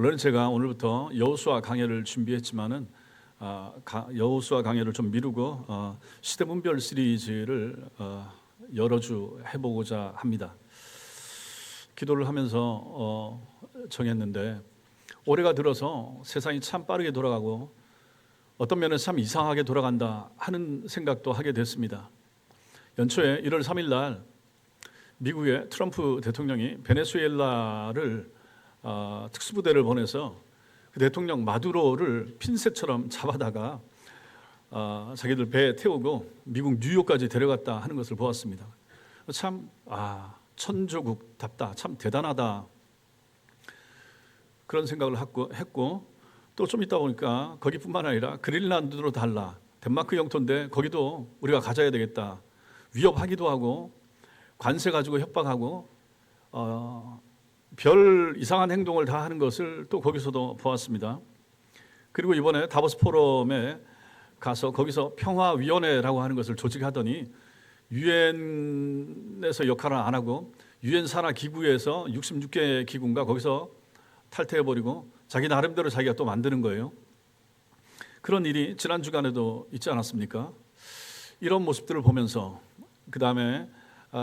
물론 제가 오늘부터 여호수아 강해를 준비했지만은 여호수아 강해를 좀 미루고 시대분별 시리즈를 여러 주 해보고자 합니다. 기도를 하면서 정했는데 올해가 들어서 세상이 참 빠르게 돌아가고 어떤 면에서 참 이상하게 돌아간다 하는 생각도 하게 됐습니다. 연초에 1월 3일 날 미국의 트럼프 대통령이 베네수엘라를 특수부대를 보내서 그 대통령 마두로를 핀셋처럼 잡아다가 자기들 배에 태우고 미국 뉴욕까지 데려갔다 하는 것을 보았습니다. 참 천조국답다, 참 대단하다 그런 생각을 했고 또 좀 있다 보니까 거기뿐만 아니라 그린란드로 달라 덴마크 영토인데 거기도 우리가 가져야 되겠다, 위협하기도 하고 관세 가지고 협박하고 별 이상한 행동을 다 하는 것을 또 거기서도 보았습니다. 그리고 이번에 다보스 포럼에 가서 거기서 평화위원회라고 하는 것을 조직하더니 유엔에서 역할을 안 하고 유엔 산하 기구에서 66개 기구인가 거기서 탈퇴해버리고 자기 나름대로 자기가 또 만드는 거예요. 그런 일이 지난 주간에도 있지 않았습니까? 이런 모습들을 보면서 그 다음에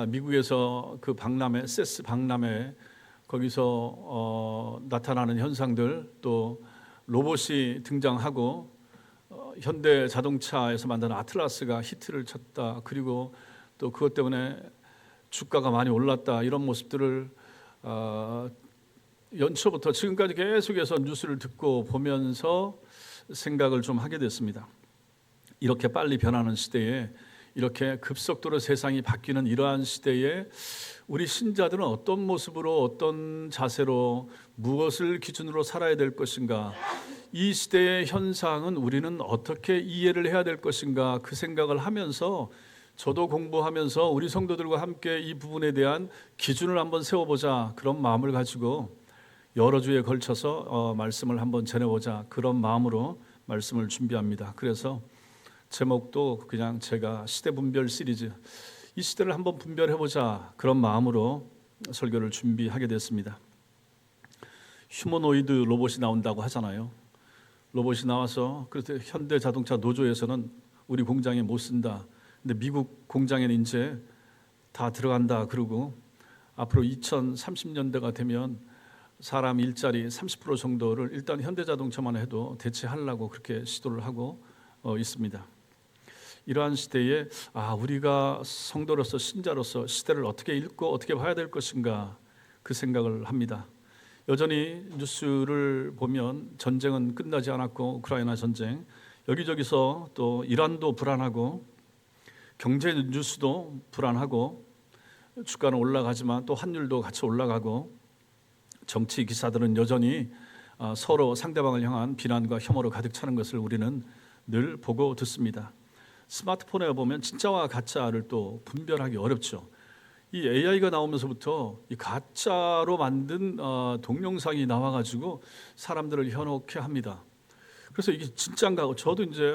미국에서 그 박람회, 세스 박람회 거기서 나타나는 현상들, 또 로봇이 등장하고 현대 자동차에서 만든 아틀라스가 히트를 쳤다, 그리고 또 그것 때문에 주가가 많이 올랐다, 이런 모습들을 연초부터 지금까지 계속해서 뉴스를 듣고 보면서 생각을 좀 하게 됐습니다. 이렇게 빨리 변하는 시대에, 이렇게 급속도로 세상이 바뀌는 이러한 시대에 우리 신자들은 어떤 모습으로, 어떤 자세로, 무엇을 기준으로 살아야 될 것인가, 이 시대의 현상은 우리는 어떻게 이해를 해야 될 것인가, 그 생각을 하면서 저도 공부하면서 우리 성도들과 함께 이 부분에 대한 기준을 한번 세워보자, 그런 마음을 가지고 여러 주에 걸쳐서 말씀을 한번 전해보자, 그런 마음으로 말씀을 준비합니다. 그래서 제목도 그냥 제가 시대분별 시리즈, 이 시대를 한번 분별해보자, 그런 마음으로 설교를 준비하게 됐습니다. 휴머노이드 로봇이 나온다고 하잖아요. 로봇이 나와서 그래서 현대 자동차 노조에서는 우리 공장에 못 쓴다, 근데 미국 공장에는 이제 다 들어간다 그러고 앞으로 2030년대가 되면 사람 일자리 30% 정도를 일단 현대자동차만 해도 대체하려고 그렇게 시도를 하고 있습니다. 이러한 시대에 우리가 성도로서, 신자로서 시대를 어떻게 읽고 어떻게 봐야 될 것인가, 그 생각을 합니다. 여전히 뉴스를 보면 전쟁은 끝나지 않았고, 우크라이나 전쟁, 여기저기서 또 이란도 불안하고 경제 뉴스도 불안하고 주가는 올라가지만 또 환율도 같이 올라가고, 정치 기사들은 여전히 서로 상대방을 향한 비난과 혐오로 가득 차는 것을 우리는 늘 보고 듣습니다. 스마트폰에 보면 진짜와 가짜를 또 분별하기 어렵죠. 이 AI가 나오면서부터 이 가짜로 만든 동영상이 나와가지고 사람들을 현혹해 합니다. 그래서 이게 진짜인가? 저도 이제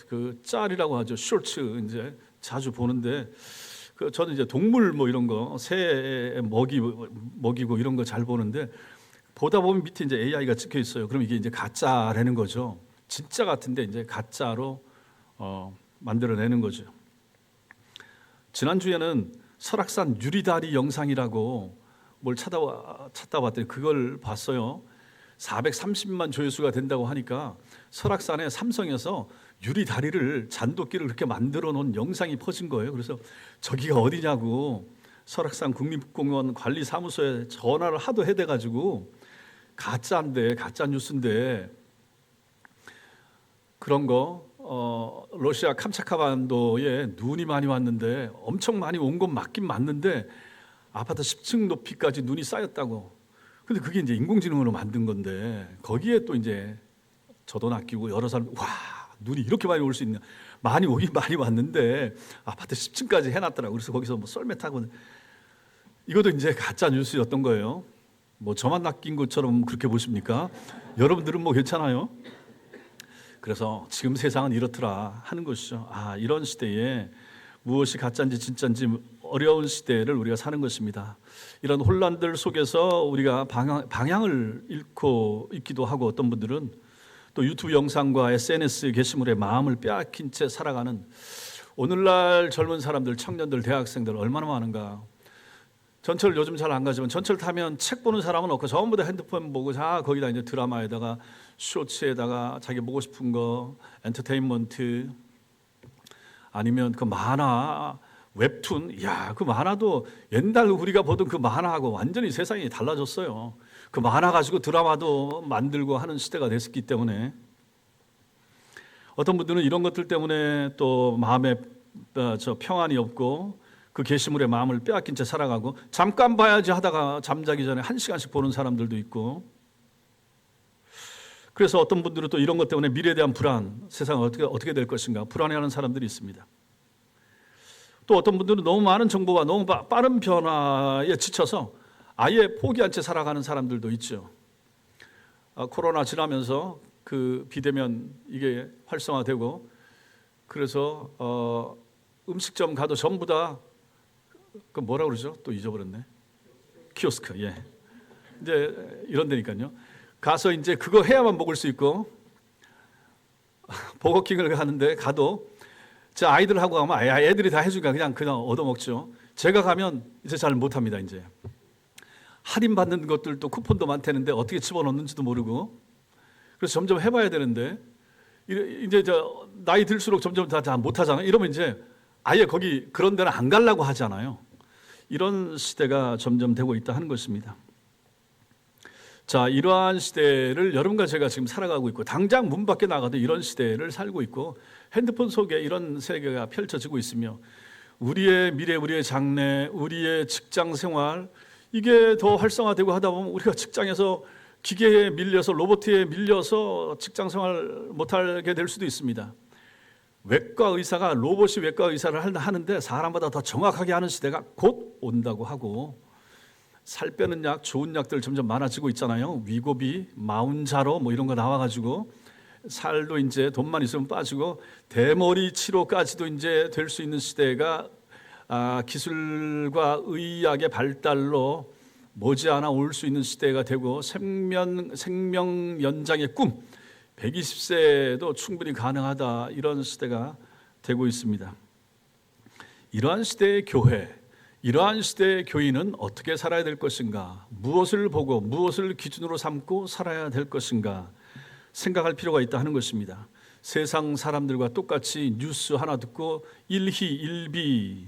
그 짤이라고 하죠, 쇼츠 이제 자주 보는데, 저는 이제 동물 뭐 이런 거, 새 먹이고 이런 거 잘 보는데, 보다 보면 밑에 이제 AI가 찍혀 있어요. 그럼 이게 이제 가짜라는 거죠. 진짜 같은데 이제 가짜로 만들어내는 거죠. 지난주에는 설악산 유리다리 영상이라고 뭘 찾다 봤더니 그걸 봤어요. 430만 조회수가 된다고 하니까 설악산에 삼성에서 유리다리를, 잔도끼를 그렇게 만들어 놓은 영상이 퍼진 거예요. 그래서 저기가 어디냐고 설악산 국립공원 관리사무소에 전화를 하도 해대가지고 가짜인데, 가짜 뉴스인데, 그런 거 러시아 캄차카반도에 눈이 많이 왔는데, 엄청 많이 온 건 맞긴 맞는데 아파트 10층 높이까지 눈이 쌓였다고. 근데 그게 이제 인공지능으로 만든 건데, 거기에 또 이제 저도 낚이고 여러 사람, 와, 눈이 이렇게 많이 올 수 있냐, 많이 오긴 많이 왔는데 아파트 10층까지 해놨더라고. 그래서 거기서 뭐 썰매 타고, 이것도 이제 가짜 뉴스였던 거예요. 뭐 저만 낚인 것처럼 그렇게 보십니까? 여러분들은 뭐 괜찮아요? 그래서 지금 세상은 이렇더라 하는 것이죠. 이런 시대에 무엇이 가짜인지 진짜인지 어려운 시대를 우리가 사는 것입니다. 이런 혼란들 속에서 우리가 방향을 잃고 있기도 하고, 어떤 분들은 또 유튜브 영상과 SNS 게시물에 마음을 빼앗긴 채 살아가는 오늘날 젊은 사람들, 청년들, 대학생들 얼마나 많은가. 전철 요즘 잘 안 가지만 전철 타면 책 보는 사람은 없고 전부 다 핸드폰 보고, 거기다 이제 드라마에다가 쇼츠에다가 자기 보고 싶은 거, 엔터테인먼트, 아니면 그 만화, 웹툰, 그 만화도 옛날 우리가 보던 그 만화하고 완전히 세상이 달라졌어요. 그 만화 가지고 드라마도 만들고 하는 시대가 됐기 때문에 어떤 분들은 이런 것들 때문에 또 마음에 평안이 없고 그 게시물에 마음을 빼앗긴 채 살아가고, 잠깐 봐야지 하다가 잠자기 전에 1시간씩 보는 사람들도 있고, 그래서 어떤 분들은 또 이런 것 때문에 미래에 대한 불안, 세상은 어떻게 될 것인가 불안해하는 사람들이 있습니다. 또 어떤 분들은 너무 많은 정보와 너무 빠른 변화에 지쳐서 아예 포기한 채 살아가는 사람들도 있죠. 코로나 지나면서 그 비대면 이게 활성화되고, 그래서 음식점 가도 전부 다 그 뭐라 그러죠? 또 잊어버렸네. 키오스크. 이제 이런 데니까요. 가서 이제 그거 해야만 먹을 수 있고, 버거킹을 가는데 가도 제 아이들하고 가면 애들이 다 해주니까 그냥 얻어먹죠. 제가 가면 이제 잘 못합니다. 이제 할인 받는 것들도 쿠폰도 많다는데 어떻게 집어넣는지도 모르고, 그래서 점점 해봐야 되는데, 이제 나이 들수록 점점 다 못하잖아요. 이러면 이제 아예 거기 그런 데는 안 가려고 하잖아요. 이런 시대가 점점 되고 있다 하는 것입니다. 자, 이러한 시대를 여러분과 제가 지금 살아가고 있고, 당장 문 밖에 나가도 이런 시대를 살고 있고, 핸드폰 속에 이런 세계가 펼쳐지고 있으며, 우리의 미래, 우리의 장래, 우리의 직장 생활, 이게 더 활성화되고 하다 보면 우리가 직장에서 기계에 밀려서, 로봇에 밀려서 직장 생활 못하게 될 수도 있습니다. 외과 의사가 로봇이 외과 의사를 하는데 사람보다 더 정확하게 하는 시대가 곧 온다고 하고, 살 빼는 약, 좋은 약들 점점 많아지고 있잖아요. 위고비, 마운자로 뭐 이런 거 나와가지고 살도 이제 돈만 있으면 빠지고, 대머리 치료까지도 이제 될 수 있는 시대가 기술과 의학의 발달로 머지않아 올 수 있는 시대가 되고, 생명 연장의 꿈, 120세도 충분히 가능하다, 이런 시대가 되고 있습니다. 이러한 시대의 교회, 이러한 시대의 교인은 어떻게 살아야 될 것인가, 무엇을 보고 무엇을 기준으로 삼고 살아야 될 것인가 생각할 필요가 있다 하는 것입니다. 세상 사람들과 똑같이 뉴스 하나 듣고 일희일비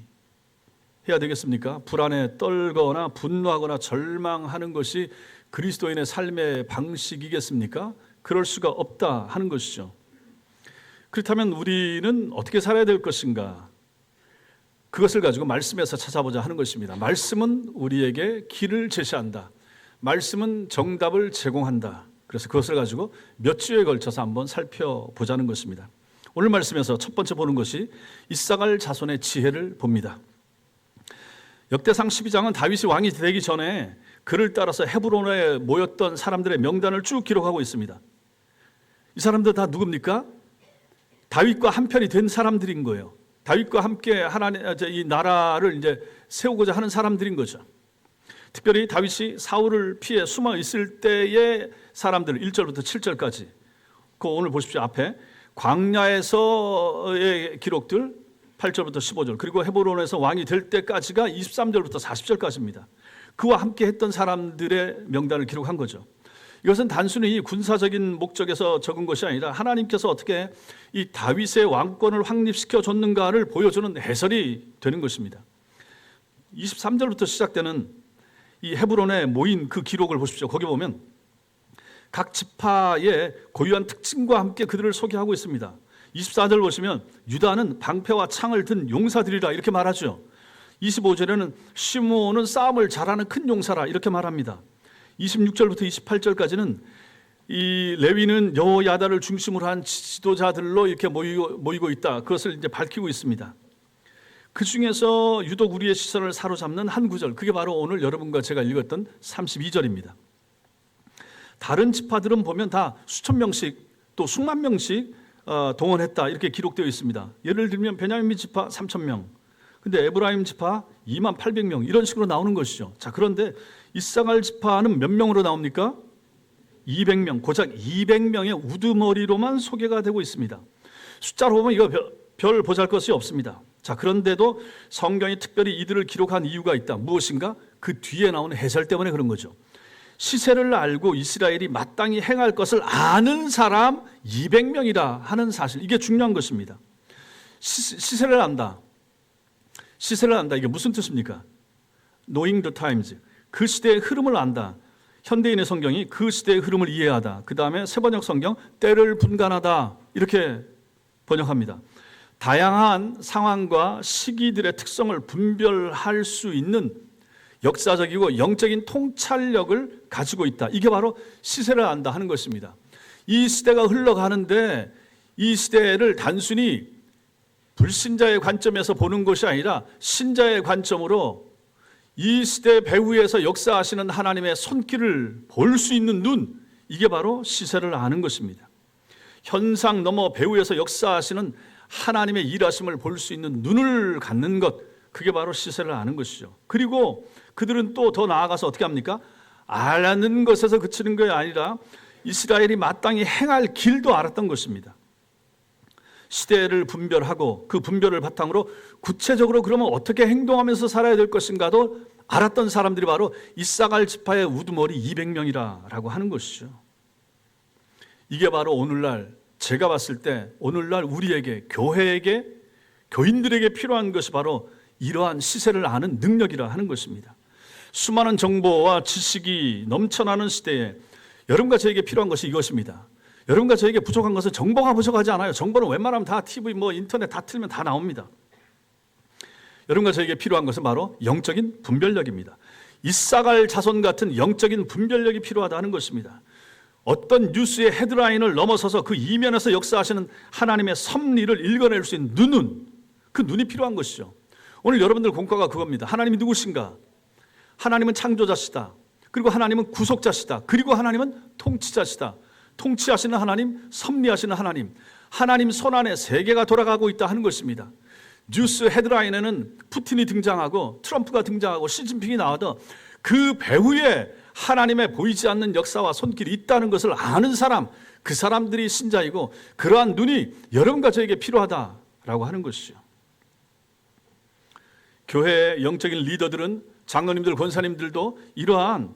해야 되겠습니까? 불안에 떨거나 분노하거나 절망하는 것이 그리스도인의 삶의 방식이겠습니까? 그럴 수가 없다 하는 것이죠. 그렇다면 우리는 어떻게 살아야 될 것인가? 그것을 가지고 말씀에서 찾아보자 하는 것입니다. 말씀은 우리에게 길을 제시한다. 말씀은 정답을 제공한다. 그래서 그것을 가지고 몇 주에 걸쳐서 한번 살펴보자는 것입니다. 오늘 말씀에서 첫 번째 보는 것이 이사갈 자손의 지혜를 봅니다. 역대상 12장은 다윗이 왕이 되기 전에 그를 따라서 헤브론에 모였던 사람들의 명단을 쭉 기록하고 있습니다. 이 사람들 다 누굽니까? 다윗과 한편이 된 사람들인 거예요. 다윗과 함께 하나님 이 나라를 이제 세우고자 하는 사람들인 거죠. 특별히 다윗이 사울을 피해 숨어 있을 때의 사람들 1절부터 7절까지, 그 오늘 보십시오. 앞에 광야에서의 기록들 8절부터 15절, 그리고 헤브론에서 왕이 될 때까지가 23절부터 40절까지입니다. 그와 함께 했던 사람들의 명단을 기록한 거죠. 이것은 단순히 군사적인 목적에서 적은 것이 아니라 하나님께서 어떻게 이 다윗의 왕권을 확립시켜 줬는가를 보여주는 해설이 되는 것입니다. 23절부터 시작되는 이 헤브론에 모인 그 기록을 보십시오. 거기 보면 각 지파의 고유한 특징과 함께 그들을 소개하고 있습니다. 24절 보시면 유다는 방패와 창을 든 용사들이라 이렇게 말하죠. 25절에는 시므온은 싸움을 잘하는 큰 용사라 이렇게 말합니다. 26절부터 28절까지는 이 레위는 여호야다를 중심으로 한 지도자들로 이렇게 모이고 있다. 그것을 이제 밝히고 있습니다. 그 중에서 유독 우리의 시선을 사로잡는 한 구절, 그게 바로 오늘 여러분과 제가 읽었던 32절입니다. 다른 지파들은 보면 다 수천 명씩 또 수만 명씩 동원했다 이렇게 기록되어 있습니다. 예를 들면 베냐민 지파 3,000명, 근데 에브라임 지파 2만 800명 이런 식으로 나오는 것이죠. 자, 그런데 이사갈 지파는 몇 명으로 나옵니까? 200명, 고작 200명의 우두머리로만 소개가 되고 있습니다. 숫자로 보면 이거 별 보잘것이 없습니다. 자, 그런데도 성경이 특별히 이들을 기록한 이유가 있다. 무엇인가? 그 뒤에 나오는 해설 때문에 그런 거죠. 시세를 알고 이스라엘이 마땅히 행할 것을 아는 사람 200명이라 하는 사실, 이게 중요한 것입니다. 시세를 안다. 시세를 안다. 이게 무슨 뜻입니까? Knowing the times. 그 시대의 흐름을 안다. 현대인의 성경이 그 시대의 흐름을 이해하다. 그 다음에 세번역 성경 때를 분간하다. 이렇게 번역합니다. 다양한 상황과 시기들의 특성을 분별할 수 있는 역사적이고 영적인 통찰력을 가지고 있다. 이게 바로 시세를 안다 하는 것입니다. 이 시대가 흘러가는데 이 시대를 단순히 불신자의 관점에서 보는 것이 아니라 신자의 관점으로 이 시대 배후에서 역사하시는 하나님의 손길을 볼 수 있는 눈, 이게 바로 시세를 아는 것입니다. 현상 넘어 배후에서 역사하시는 하나님의 일하심을 볼 수 있는 눈을 갖는 것, 그게 바로 시세를 아는 것이죠. 그리고 그들은 또 더 나아가서 어떻게 합니까? 알았는 것에서 그치는 것이 아니라 이스라엘이 마땅히 행할 길도 알았던 것입니다. 시대를 분별하고 그 분별을 바탕으로 구체적으로 그러면 어떻게 행동하면서 살아야 될 것인가도 알았던 사람들이 바로 이사갈 지파의 우두머리 200명이라고 하는 것이죠. 이게 바로 오늘날 제가 봤을 때 오늘날 우리에게, 교회에게, 교인들에게 필요한 것이 바로 이러한 시세를 아는 능력이라 하는 것입니다. 수많은 정보와 지식이 넘쳐나는 시대에 여러분과 저에게 필요한 것이 이것입니다. 여러분과 저에게 부족한 것은 정보가 부족하지 않아요. 정보는 웬만하면 다 TV, 인터넷 다 틀면 다 나옵니다. 여러분과 저에게 필요한 것은 바로 영적인 분별력입니다. 이사갈 자손 같은 영적인 분별력이 필요하다는 것입니다. 어떤 뉴스의 헤드라인을 넘어서서 그 이면에서 역사하시는 하나님의 섭리를 읽어낼 수 있는 눈은, 그 눈이 필요한 것이죠. 오늘 여러분들 공과가 그겁니다. 하나님이 누구신가? 하나님은 창조자시다. 그리고 하나님은 구속자시다. 그리고 하나님은 통치자시다. 통치하시는 하나님, 섭리하시는 하나님, 하나님 손안에 세계가 돌아가고 있다 하는 것입니다. 뉴스 헤드라인에는 푸틴이 등장하고 트럼프가 등장하고 시진핑이 나와도 그 배후에 하나님의 보이지 않는 역사와 손길이 있다는 것을 아는 사람, 그 사람들이 신자이고 그러한 눈이 여러분과 저에게 필요하다라고 하는 것이죠. 교회의 영적인 리더들은, 장로님들, 권사님들도 이러한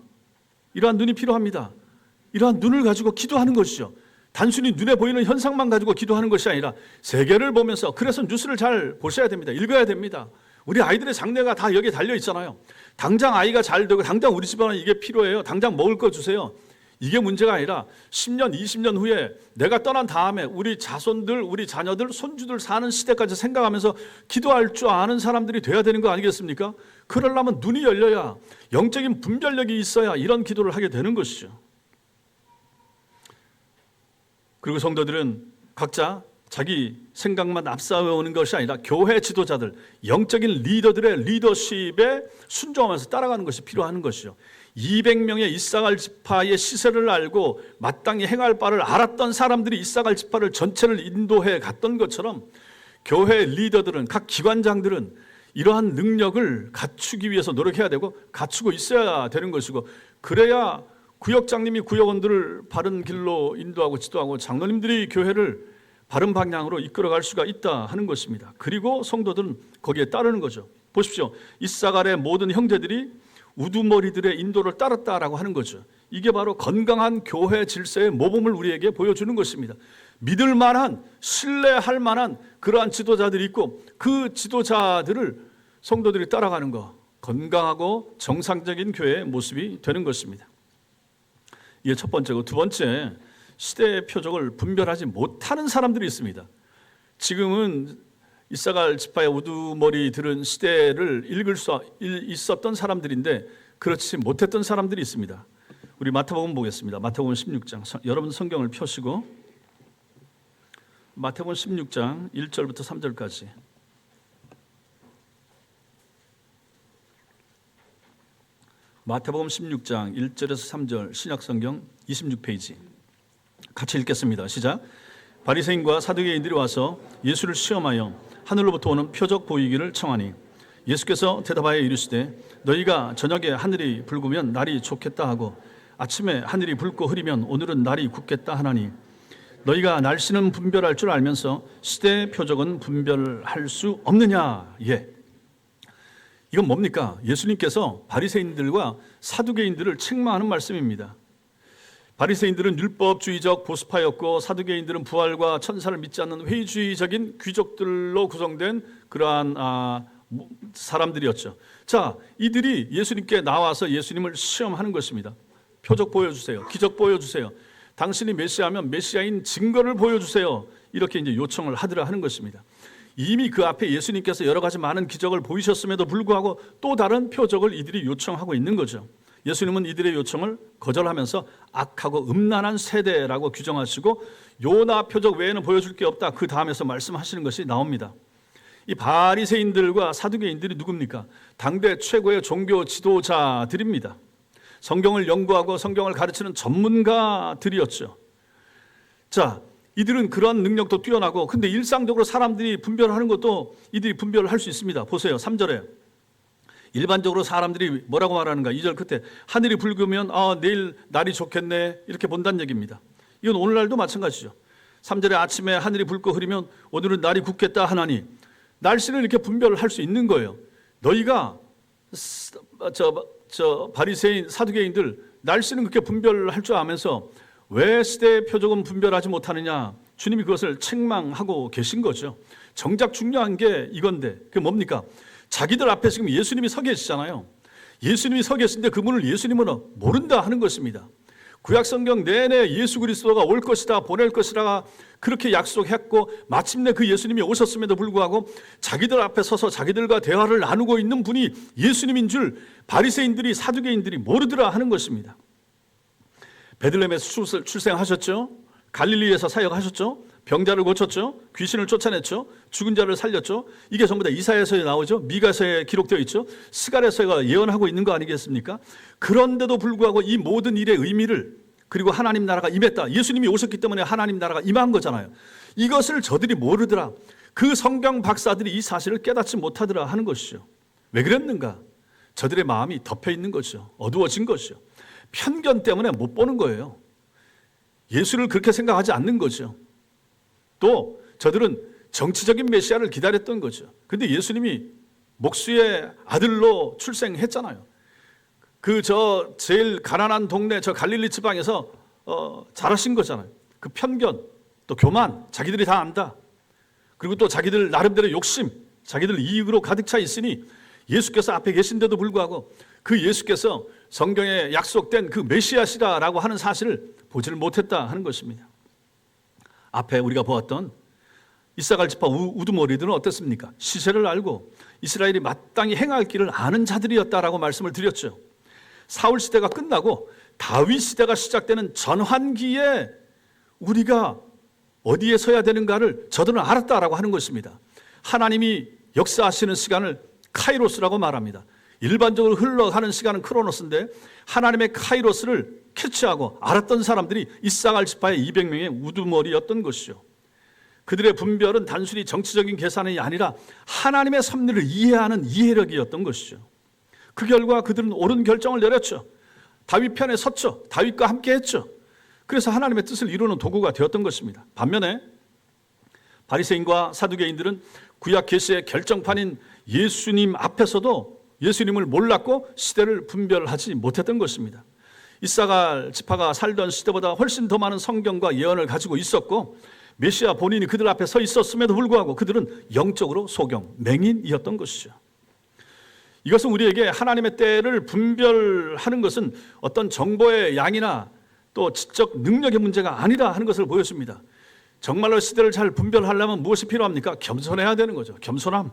눈이 필요합니다. 이러한 눈을 가지고 기도하는 것이죠. 단순히 눈에 보이는 현상만 가지고 기도하는 것이 아니라 세계를 보면서, 그래서 뉴스를 잘 보셔야 됩니다. 읽어야 됩니다. 우리 아이들의 장래가 다 여기에 달려 있잖아요. 당장 아이가 잘 되고 당장 우리 집안은 이게 필요해요. 당장 먹을 거 주세요. 이게 문제가 아니라 10년, 20년 후에 내가 떠난 다음에 우리 자손들, 우리 자녀들, 손주들 사는 시대까지 생각하면서 기도할 줄 아는 사람들이 돼야 되는 거 아니겠습니까? 그러려면 눈이 열려야, 영적인 분별력이 있어야 이런 기도를 하게 되는 것이죠. 그리고 성도들은 각자 자기 생각만 앞세워오는 것이 아니라 교회 지도자들, 영적인 리더들의 리더십에 순종하면서 따라가는 것이 필요한 것이죠. 200명의 이사갈 지파의 시세를 알고 마땅히 행할 바를 알았던 사람들이 이사갈 지파를 전체를 인도해 갔던 것처럼 교회 리더들은, 각 기관장들은 이러한 능력을 갖추기 위해서 노력해야 되고 갖추고 있어야 되는 것이고, 그래야 구역장님이 구역원들을 바른 길로 인도하고 지도하고 장로님들이 교회를 바른 방향으로 이끌어갈 수가 있다 하는 것입니다. 그리고 성도들은 거기에 따르는 거죠. 보십시오. 이사갈의 모든 형제들이 우두머리들의 인도를 따랐다라고 하는 거죠. 이게 바로 건강한 교회 질서의 모범을 우리에게 보여주는 것입니다. 믿을 만한, 신뢰할 만한 그러한 지도자들이 있고 그 지도자들을 성도들이 따라가는 것, 건강하고 정상적인 교회의 모습이 되는 것입니다. 이게 첫 번째고, 두 번째, 시대의 표적을 분별하지 못하는 사람들이 있습니다. 지금은 이사갈 지파의 우두머리들은 시대를 읽을 수 있었던 사람들인데 그렇지 못했던 사람들이 있습니다. 우리 마태복음 보겠습니다. 마태복음 16장. 여러분 성경을 펴시고 마태복음 16장 1절부터 3절까지. 마태복음 16장 1절에서 3절, 신약성경 26페이지. 같이 읽겠습니다. 시작. 바리새인과 사두개인들이 와서 예수를 시험하여 하늘로부터 오는 표적 보이기를 청하니 예수께서 대답하여 이르시되 너희가 저녁에 하늘이 붉으면 날이 좋겠다 하고 아침에 하늘이 붉고 흐리면 오늘은 날이 굳겠다 하나니 너희가 날씨는 분별할 줄 알면서 시대의 표적은 분별할 수 없느냐. 예. 이건 뭡니까? 예수님께서 바리새인들과 사두개인들을 책망하는 말씀입니다. 바리새인들은 율법주의적 보수파였고 사두개인들은 부활과 천사를 믿지 않는 회의주의적인 귀족들로 구성된 그러한 사람들이었죠. 자, 이들이 예수님께 나와서 예수님을 시험하는 것입니다. 표적 보여주세요. 기적 보여주세요. 당신이 메시아면 메시아인 증거를 보여주세요. 이렇게 이제 요청을 하는 것입니다. 이미 그 앞에 예수님께서 여러 가지 많은 기적을 보이셨음에도 불구하고 또 다른 표적을 이들이 요청하고 있는 거죠. 예수님은 이들의 요청을 거절하면서 악하고 음란한 세대라고 규정하시고 요나 표적 외에는 보여줄 게 없다. 그 다음에서 말씀하시는 것이 나옵니다. 이 바리새인들과 사두개인들이 누굽니까? 당대 최고의 종교 지도자들입니다. 성경을 연구하고 성경을 가르치는 전문가들이었죠. 자, 이들은 그런 능력도 뛰어나고 근데 일상적으로 사람들이 분별하는 것도 이들이 분별을 할 수 있습니다. 보세요. 3절에 일반적으로 사람들이 뭐라고 말하는가? 2절 끝에 하늘이 붉으면 내일 날이 좋겠네 이렇게 본다는 얘기입니다. 이건 오늘날도 마찬가지죠. 3절에 아침에 하늘이 붉고 흐리면 오늘은 날이 굳겠다 하나니 날씨를 이렇게 분별을 할 수 있는 거예요. 너희가 바리새인 사두개인들 날씨는 그렇게 분별할 줄 아면서 왜 시대의 표적은 분별하지 못하느냐? 주님이 그것을 책망하고 계신 거죠. 정작 중요한 게 이건데 그게 뭡니까? 자기들 앞에 지금 예수님이 서 계시잖아요. 예수님이 서 계신데 그분을 예수님은 모른다 하는 것입니다. 구약성경 내내 예수 그리스도가 올 것이다 보낼 것이라 그렇게 약속했고 마침내 그 예수님이 오셨음에도 불구하고 자기들 앞에 서서 자기들과 대화를 나누고 있는 분이 예수님인 줄 바리새인들이 사두개인들이 모르더라 하는 것입니다. 베들레헴에서 출생하셨죠. 갈릴리에서 사역하셨죠. 병자를 고쳤죠. 귀신을 쫓아냈죠. 죽은 자를 살렸죠. 이게 전부 다 이사야서에 나오죠. 미가서에 기록되어 있죠. 스가랴서가 예언하고 있는 거 아니겠습니까? 그런데도 불구하고 이 모든 일의 의미를 그리고 하나님 나라가 임했다. 예수님이 오셨기 때문에 하나님 나라가 임한 거잖아요. 이것을 저들이 모르더라. 그 성경 박사들이 이 사실을 깨닫지 못하더라 하는 것이죠. 왜 그랬는가? 저들의 마음이 덮여 있는 것이죠. 어두워진 것이죠. 편견 때문에 못 보는 거예요. 예수를 그렇게 생각하지 않는 거죠. 또 저들은 정치적인 메시아를 기다렸던 거죠. 그런데 예수님이 목수의 아들로 출생했잖아요. 제일 가난한 동네 갈릴리 지방에서 자라신 거잖아요. 그 편견, 또 교만, 자기들이 다 안다. 그리고 또 자기들 나름대로 욕심, 자기들 이익으로 가득 차 있으니 예수께서 앞에 계신데도 불구하고 그 예수께서 성경에 약속된 그 메시아시다라고 하는 사실을 보지를 못했다 하는 것입니다. 앞에 우리가 보았던 이사갈 지파 우두머리들은 어땠습니까? 시세를 알고 이스라엘이 마땅히 행할 길을 아는 자들이었다라고 말씀을 드렸죠. 사울 시대가 끝나고 다윗 시대가 시작되는 전환기에 우리가 어디에 서야 되는가를 저들은 알았다라고 하는 것입니다. 하나님이 역사하시는 시간을 카이로스라고 말합니다. 일반적으로 흘러가는 시간은 크로노스인데 하나님의 카이로스를 캐치하고 알았던 사람들이 이사갈 지파의 200명의 우두머리였던 것이죠. 그들의 분별은 단순히 정치적인 계산이 아니라 하나님의 섭리를 이해하는 이해력이었던 것이죠. 그 결과 그들은 옳은 결정을 내렸죠. 다윗 편에 섰죠. 다윗과 함께 했죠. 그래서 하나님의 뜻을 이루는 도구가 되었던 것입니다. 반면에 바리새인과 사두개인들은 구약 계시의 결정판인 예수님 앞에서도 예수님을 몰랐고 시대를 분별하지 못했던 것입니다. 이사갈 지파가 살던 시대보다 훨씬 더 많은 성경과 예언을 가지고 있었고 메시아 본인이 그들 앞에 서 있었음에도 불구하고 그들은 영적으로 소경, 맹인이었던 것이죠. 이것은 우리에게 하나님의 때를 분별하는 것은 어떤 정보의 양이나 또 지적 능력의 문제가 아니라 하는 것을 보여줍니다. 정말로 시대를 잘 분별하려면 무엇이 필요합니까? 겸손해야 되는 거죠. 겸손함.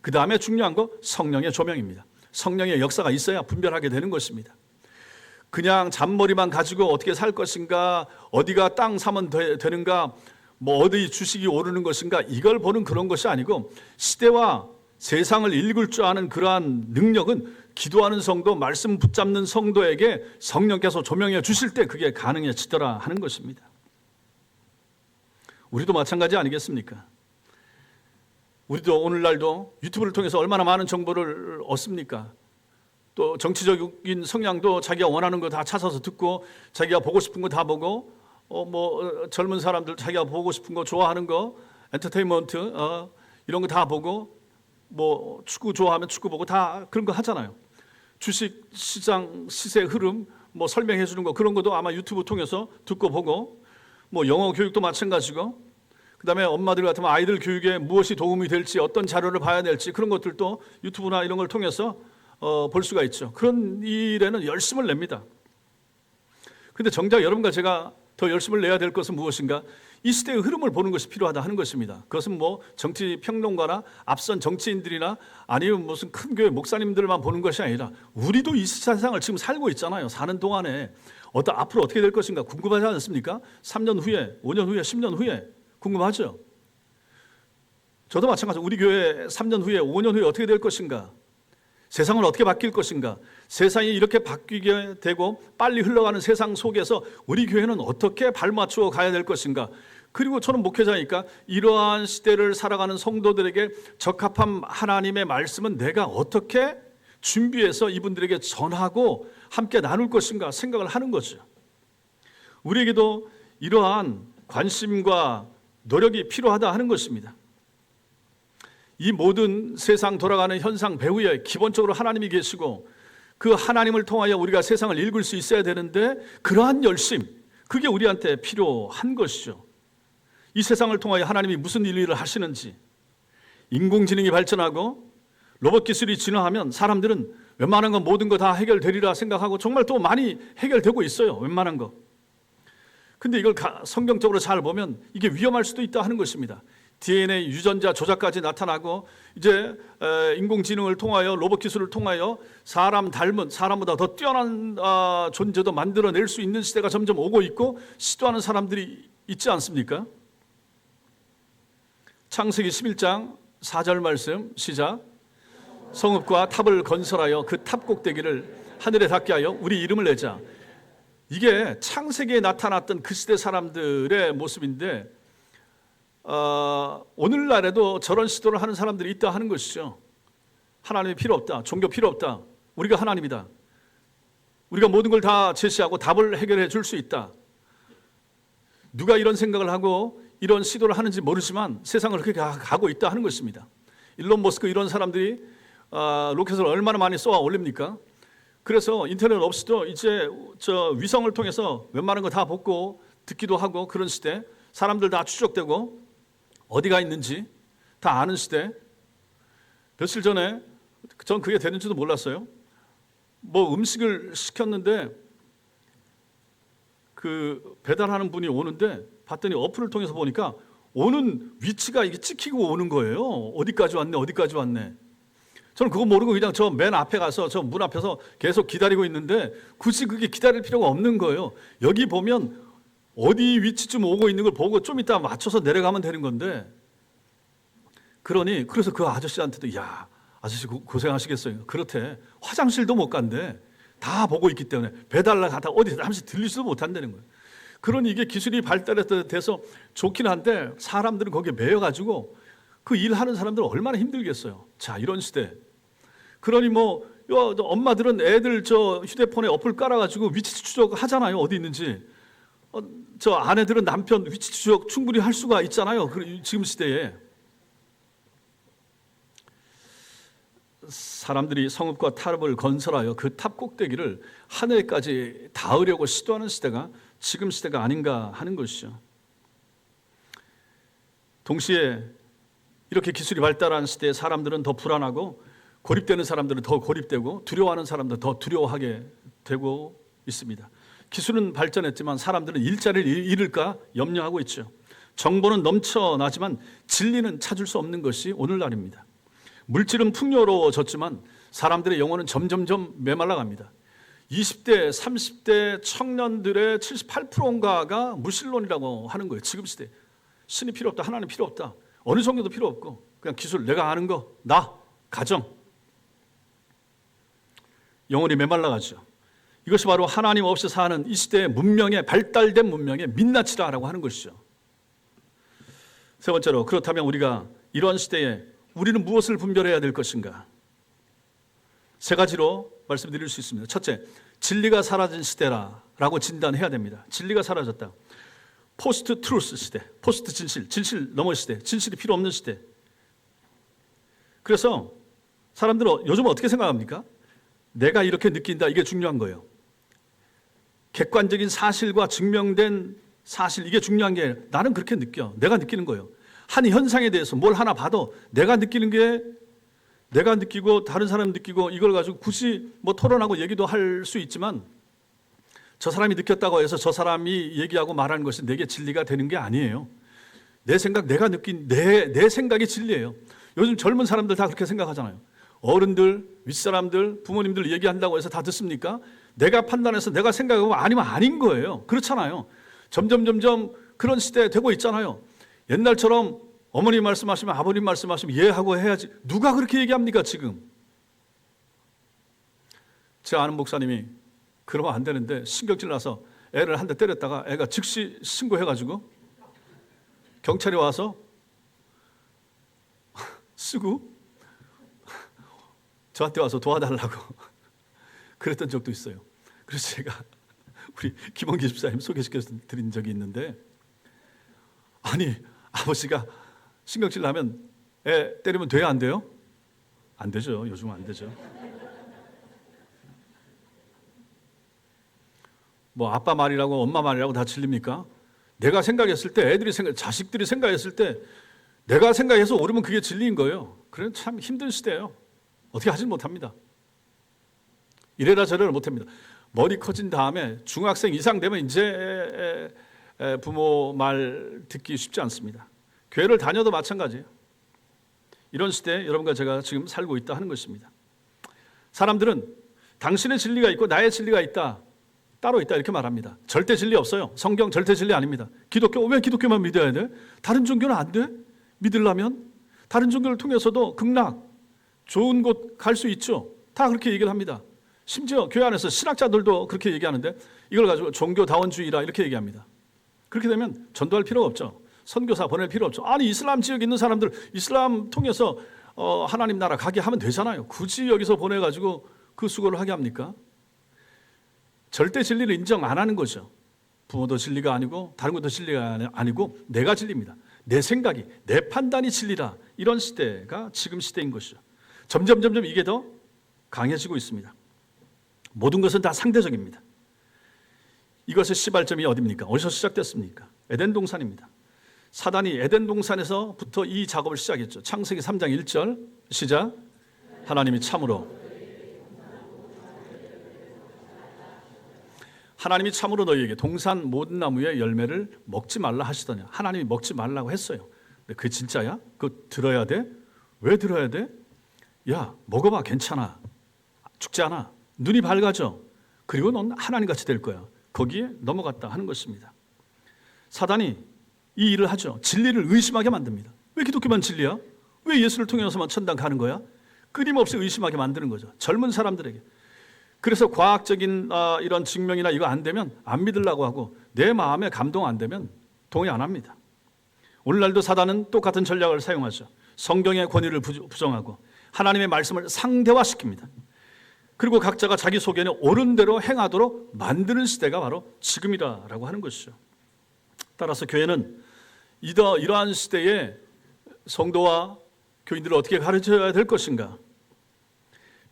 그 다음에 중요한 거 성령의 조명입니다. 성령의 역사가 있어야 분별하게 되는 것입니다. 그냥 잔머리만 가지고 어떻게 살 것인가, 어디가 땅 사면 되는가, 어디 주식이 오르는 것인가, 이걸 보는 그런 것이 아니고 시대와 세상을 읽을 줄 아는 그러한 능력은 기도하는 성도, 말씀 붙잡는 성도에게 성령께서 조명해 주실 때 그게 가능해지더라 하는 것입니다. 우리도 마찬가지 아니겠습니까? 우리도 오늘날도 유튜브를 통해서 얼마나 많은 정보를 얻습니까? 또 정치적인 성향도 자기가 원하는 거 다 찾아서 듣고, 자기가 보고 싶은 거 다 보고, 젊은 사람들 자기가 보고 싶은 거 좋아하는 거, 엔터테인먼트 이런 거 다 보고, 축구 좋아하면 축구 보고 다 그런 거 하잖아요. 주식 시장 시세 흐름 설명해 주는 거, 그런 것도 아마 유튜브 통해서 듣고 보고, 영어 교육도 마찬가지고, 그다음에 엄마들 같으면 아이들 교육에 무엇이 도움이 될지, 어떤 자료를 봐야 될지, 그런 것들도 유튜브나 이런 걸 통해서 볼 수가 있죠. 그런 일에는 열심을 냅니다. 근데 정작 여러분과 제가 더 열심을 내야 될 것은 무엇인가? 이 시대의 흐름을 보는 것이 필요하다 하는 것입니다. 그것은 정치 평론가나 앞선 정치인들이나 아니면 무슨 큰 교회 목사님들만 보는 것이 아니라, 우리도 이 세상을 지금 살고 있잖아요. 사는 동안에 앞으로 어떻게 될 것인가 궁금하지 않습니까? 3년 후에, 5년 후에, 10년 후에 궁금하죠? 저도 마찬가지로 우리 교회 3년 후에, 5년 후에 어떻게 될 것인가? 세상은 어떻게 바뀔 것인가? 세상이 이렇게 바뀌게 되고 빨리 흘러가는 세상 속에서 우리 교회는 어떻게 발맞추어 가야 될 것인가? 그리고 저는 목회자니까 이러한 시대를 살아가는 성도들에게 적합한 하나님의 말씀은 내가 어떻게 준비해서 이분들에게 전하고 함께 나눌 것인가 생각을 하는 거죠. 우리에게도 이러한 관심과 노력이 필요하다 하는 것입니다. 이 모든 세상 돌아가는 현상 배후에 기본적으로 하나님이 계시고, 그 하나님을 통하여 우리가 세상을 읽을 수 있어야 되는데, 그러한 열심, 그게 우리한테 필요한 것이죠. 이 세상을 통하여 하나님이 무슨 일을 하시는지, 인공지능이 발전하고 로봇 기술이 진화하면 사람들은 웬만한 건 모든 거 다 해결되리라 생각하고 정말 또 많이 해결되고 있어요. 웬만한 거. 근데 이걸 성경적으로 잘 보면 이게 위험할 수도 있다 하는 것입니다. DNA 유전자 조작까지 나타나고, 이제 인공지능을 통하여, 로봇 기술을 통하여 사람 닮은, 사람보다 더 뛰어난 존재도 만들어낼 수 있는 시대가 점점 오고 있고, 시도하는 사람들이 있지 않습니까? 창세기 11장 4절 말씀 시작. 성읍과 탑을 건설하여 그 탑 꼭대기를 하늘에 닿게 하여 우리 이름을 내자. 이게 창세기에 나타났던 그 시대 사람들의 모습인데, 오늘날에도 저런 시도를 하는 사람들이 있다 하는 것이죠. 하나님이 필요 없다, 종교 필요 없다, 우리가 하나님이다, 우리가 모든 걸 다 제시하고 답을 해결해 줄 수 있다. 누가 이런 생각을 하고 이런 시도를 하는지 모르지만 세상을 그렇게 가고 있다 하는 것입니다. 일론 머스크 이런 사람들이 로켓을 얼마나 많이 쏘아 올립니까? 그래서 인터넷 없이도 이제 위성을 통해서 웬만한 거 다 보고 듣기도 하고, 그런 시대, 사람들 다 추적되고 어디가 있는지 다 아는 시대. 며칠 전에 전 그게 되는지도 몰랐어요. 음식을 시켰는데 그 배달하는 분이 오는데 봤더니 어플을 통해서 보니까 오는 위치가 이게 찍히고 오는 거예요. 어디까지 왔네, 어디까지 왔네. 저는 그거 모르고 그냥 저 맨 앞에 가서 저 문 앞에서 계속 기다리고 있는데, 굳이 그게 기다릴 필요가 없는 거예요. 여기 보면 어디 위치쯤 오고 있는 걸 보고 좀 이따 맞춰서 내려가면 되는 건데, 그래서 그 아저씨한테도, 야, 아저씨 고생하시겠어요. 그렇대. 화장실도 못 간대. 다 보고 있기 때문에 배달을 가다 어디 잠시 들리지도 못한다는 거예요. 그러니 이게 기술이 발달해서 좋긴 한데, 사람들은 거기에 매여가지고 그 일하는 사람들 얼마나 힘들겠어요. 자, 이런 시대. 그러니 엄마들은 애들 휴대폰에 어플 깔아가지고 위치 추적 하잖아요. 어디 있는지. 아내들은 남편 위치 추적 충분히 할 수가 있잖아요. 지금 시대에. 사람들이 성읍과 탑을 건설하여 그 탑 꼭대기를 하늘까지 닿으려고 시도하는 시대가 지금 시대가 아닌가 하는 것이죠. 동시에 이렇게 기술이 발달한 시대에 사람들은 더 불안하고, 고립되는 사람들은 더 고립되고, 두려워하는 사람들은 더 두려워하게 되고 있습니다. 기술은 발전했지만 사람들은 일자리를 잃을까 염려하고 있죠. 정보는 넘쳐나지만 진리는 찾을 수 없는 것이 오늘날입니다. 물질은 풍요로워졌지만 사람들의 영혼은 점점점 메말라갑니다. 20대, 30대 청년들의 78%인가가 무신론이라고 하는 거예요. 지금 시대. 신이 필요 없다, 하나님 필요 없다, 어느 정도도 필요 없고 그냥 기술, 내가 아는 거, 나, 가정. 영혼이 메말라가죠. 이것이 바로 하나님 없이 사는 이 시대의 문명의, 발달된 문명의 민낯이라고 하는 것이죠. 세 번째로, 그렇다면 우리가 이런 시대에 우리는 무엇을 분별해야 될 것인가? 세 가지로 말씀드릴 수 있습니다. 첫째, 진리가 사라진 시대라고 진단해야 됩니다. 진리가 사라졌다. 포스트 트루스 시대, 포스트 진실, 진실 넘어 시대, 진실이 필요 없는 시대. 그래서 사람들은 요즘 어떻게 생각합니까? 내가 이렇게 느낀다, 이게 중요한 거예요. 객관적인 사실과 증명된 사실, 이게 중요한 게 나는 그렇게 느껴. 내가 느끼는 거예요. 한 현상에 대해서 뭘 하나 봐도 내가 느끼는 게 내가 느끼고 다른 사람이 느끼고 이걸 가지고 굳이 뭐 토론하고 얘기도 할 수 있지만 저 사람이 느꼈다고 해서 저 사람이 얘기하고 말하는 것이 내게 진리가 되는 게 아니에요. 내 생각, 내가 느낀 내 생각이 진리예요. 요즘 젊은 사람들 다 그렇게 생각하잖아요. 어른들, 윗사람들, 부모님들 얘기한다고 해서 다 듣습니까? 내가 판단해서 내가 생각하고 아니면 아닌 거예요. 그렇잖아요. 점점 그런 시대 되고 있잖아요. 옛날처럼 어머니 말씀하시면 아버님 말씀하시면 이해하고 해야지. 누가 그렇게 얘기합니까 지금? 제 아는 목사님이 그러면 안 되는데 신경질 나서 애를 한 대 때렸다가 애가 즉시 신고해가지고 경찰이 와서 쓰고 저한테 와서 도와달라고 그랬던 적도 있어요. 그래서 제가 우리 김원기 집사님 소개시켜 드린 적이 있는데, 아니 아버지가 신경질 나면 애 때리면 돼요, 안 돼요? 안 되죠. 요즘은 안 되죠. 뭐 아빠 말이라고 엄마 말이라고 다 진립니까? 내가 생각했을 때, 자식들이 생각했을 때 내가 생각해서 옳으면 그게 진리인 거예요. 그래 참 힘든 시대예요. 어떻게 하지 못합니다. 이래라 저래라 못합니다. 머리 커진 다음에 중학생 이상 되면 이제 부모 말 듣기 쉽지 않습니다. 교회를 다녀도 마찬가지예요. 이런 시대에 여러분과 제가 지금 살고 있다 하는 것입니다. 사람들은 당신의 진리가 있고 나의 진리가 있다, 따로 있다 이렇게 말합니다. 절대 진리 없어요. 성경 절대 진리 아닙니다. 기독교, 왜 기독교만 믿어야 돼? 다른 종교는 안 돼? 믿으려면 다른 종교를 통해서도 극락, 좋은 곳 갈 수 있죠. 다 그렇게 얘기를 합니다. 심지어 교회 안에서 신학자들도 그렇게 얘기하는데 이걸 가지고 종교다원주의라 이렇게 얘기합니다. 그렇게 되면 전도할 필요가 없죠. 선교사 보낼 필요 없죠. 아니 이슬람 지역에 있는 사람들 이슬람 통해서 하나님 나라 가게 하면 되잖아요. 굳이 여기서 보내가지고 그 수고를 하게 합니까? 절대 진리를 인정 안 하는 거죠. 부모도 진리가 아니고 다른 것도 진리가 아니고 내가 진리입니다. 내 생각이, 내 판단이 진리다. 이런 시대가 지금 시대인 것이죠. 점점 이게 더 강해지고 있습니다. 모든 것은 다 상대적입니다. 이것의 시발점이 어디입니까? 어디서 시작됐습니까? 에덴 동산입니다. 사단이 에덴 동산에서부터 이 작업을 시작했죠. 창세기 3장 1절 시작. 하나님이 참으로 너희에게 동산 모든 나무의 열매를 먹지 말라 하시더냐. 하나님이 먹지 말라고 했어요. 근데 그게 진짜야? 그거 들어야 돼? 왜 들어야 돼? 야, 먹어봐, 괜찮아. 죽지 않아. 눈이 밝아져. 그리고 넌 하나님같이 될 거야. 거기에 넘어갔다 하는 것입니다. 사단이 이 일을 하죠. 진리를 의심하게 만듭니다. 왜 기독교만 진리야? 왜 예수를 통해서만 천당 가는 거야? 끊임없이 의심하게 만드는 거죠. 젊은 사람들에게. 그래서 과학적인 이런 증명이나 이거 안 되면 안 믿으려고 하고 내 마음에 감동 안 되면 동의 안 합니다. 오늘날도 사단은 똑같은 전략을 사용하죠. 성경의 권위를 부정하고 하나님의 말씀을 상대화시킵니다. 그리고 각자가 자기 속에는 옳은 대로 행하도록 만드는 시대가 바로 지금이라고 하는 것이죠. 따라서 교회는 이러한 시대에 성도와 교인들을 어떻게 가르쳐야 될 것인가?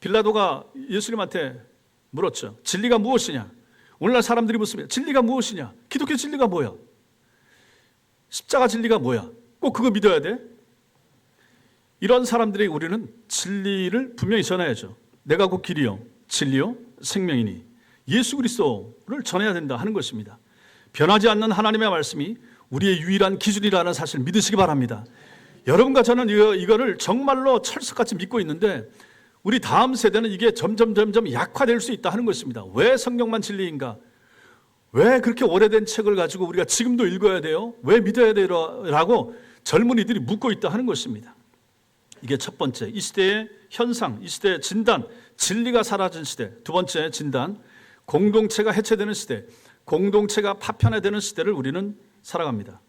빌라도가 예수님한테 물었죠. 진리가 무엇이냐? 오늘날 사람들이 묻습니다. 진리가 무엇이냐? 기독교 진리가 뭐야? 십자가 진리가 뭐야? 꼭 그거 믿어야 돼? 이런 사람들에게 우리는 진리를 분명히 전해야죠. 내가 곧 길이요 진리요 생명이니 예수 그리스도를 전해야 된다 하는 것입니다. 변하지 않는 하나님의 말씀이 우리의 유일한 기준이라는 사실을 믿으시기 바랍니다. 여러분과 저는 이거를 정말로 철석같이 믿고 있는데 우리 다음 세대는 이게 점점 약화될 수 있다 하는 것입니다. 왜 성경만 진리인가? 왜 그렇게 오래된 책을 가지고 우리가 지금도 읽어야 돼요? 왜 믿어야 돼요? 라고 젊은이들이 묻고 있다 하는 것입니다. 이게 첫 번째, 이 시대의 현상, 이 시대의 진단, 진리가 사라진 시대. 두 번째 진단, 공동체가 해체되는 시대, 공동체가 파편화되는 시대를 우리는 살아갑니다.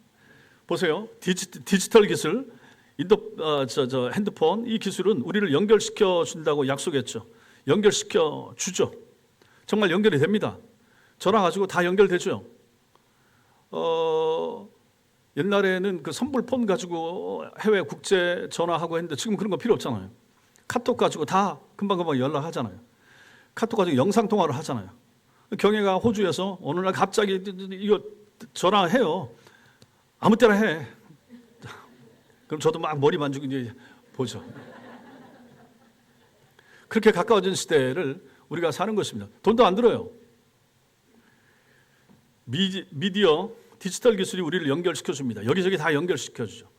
보세요. 디지털 기술, 핸드폰 이 기술은 우리를 연결시켜 준다고 약속했죠. 연결시켜 주죠. 정말 연결이 됩니다. 전화 가지고 다 연결되죠. 옛날에는 그 선불폰 가지고 해외 국제 전화하고 했는데 지금 그런 거 필요 없잖아요. 카톡 가지고 다 금방금방 연락하잖아요. 카톡 가지고 영상통화를 하잖아요. 경혜가 호주에서 어느 날 갑자기 이거 전화해요. 아무 때나 해. 그럼 저도 막 머리 만지고 이제 보죠. 그렇게 가까워진 시대를 우리가 사는 것입니다. 돈도 안 들어요. 미디어, 디지털 기술이 우리를 연결시켜 줍니다. 여기저기 다 연결시켜 주죠.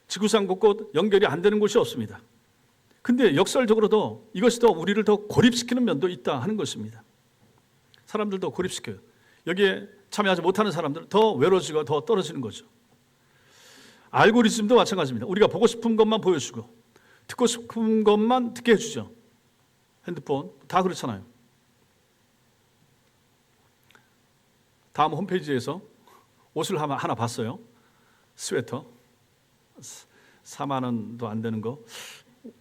지구상 곳곳 연결이 안 되는 곳이 없습니다. 근데 역설적으로도 이것이 더 우리를 더 고립시키는 면도 있다 하는 것입니다. 사람들도 고립시켜요. 여기에 참여하지 못하는 사람들은 더 외로워지고 더 떨어지는 거죠. 알고리즘도 마찬가지입니다. 우리가 보고 싶은 것만 보여주고 듣고 싶은 것만 듣게 해주죠. 핸드폰 다 그렇잖아요. 다음 홈페이지에서 옷을 하나 봤어요. 스웨터 4만 원도 안 되는 거.